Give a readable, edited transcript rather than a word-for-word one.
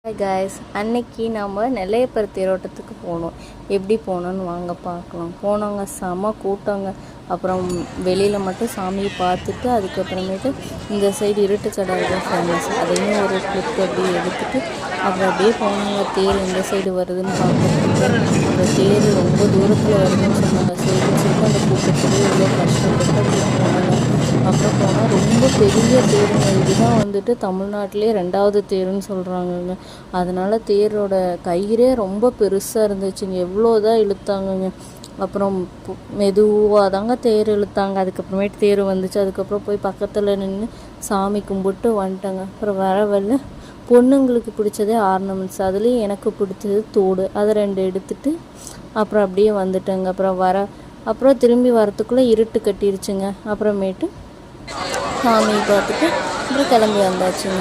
Hi guys, அன்னைக்கு நம்ம நெல்லையப்பர் தேரோட்டத்துக்கு போனோம். எப்படி போனோன்னு வாங்க பார்க்கலாம். போனவங்க செம கூட்டங்க. அப்புறம் வெளியில் மட்டும் சாமியை பார்த்துட்டு அதுக்கப்புறமேட்டு இந்த சைடு இருட்டு சடாகம் ஃபேமஸ், அதையும் ஒரு கிளிப் அப்படியே எடுத்துகிட்டு அப்புறம் அப்படியே போனாங்க. தேர் எந்த சைடு வருதுன்னு பார்க்குறதுக்கு. அப்புறம் தேர் ரொம்ப தூரத்தில் வருதுன்னு சொன்னாங்க. சரின்னு சொல்லிட்டு அந்த கூட்டத்துலேயே எவ்வளோ கஷ்டப்பட்டு அப்படியே போனாங்க. அப்புறம் போனால் ரொம்ப பெரிய தேருங்க. இதுதான் வந்துட்டு தமிழ்நாட்டிலே 2வது தேருன்னு சொல்கிறாங்கங்க. அதனால் தேரோட கயிறே ரொம்ப பெருசாக இருந்துச்சுங்க. எவ்வளோதான் இழுத்தாங்கங்க. அப்புறம் மெதுவாக தாங்க தேர் இழுத்தாங்க. அதுக்கப்புறமேட்டு தேர் வந்துச்சு. அதுக்கப்புறம் போய் பக்கத்தில் நின்று சாமி கும்பிட்டு வந்துட்டேங்க. அப்புறம் வரவல்ல பொண்ணுங்களுக்கு பிடிச்சதே ஆர்னமெண்ட்ஸ், அதுலேயும் எனக்கு பிடிச்சது தோடு. அதை 2 எடுத்துகிட்டு அப்புறம் அப்படியே வந்துட்டேங்க. அப்புறம் திரும்பி வரத்துக்குள்ளே இருட்டு கட்டிருச்சுங்க. அப்புறமேட்டு சாமியை பார்த்துட்டு அப்புறம் கிளம்பி வந்தாச்சுங்க.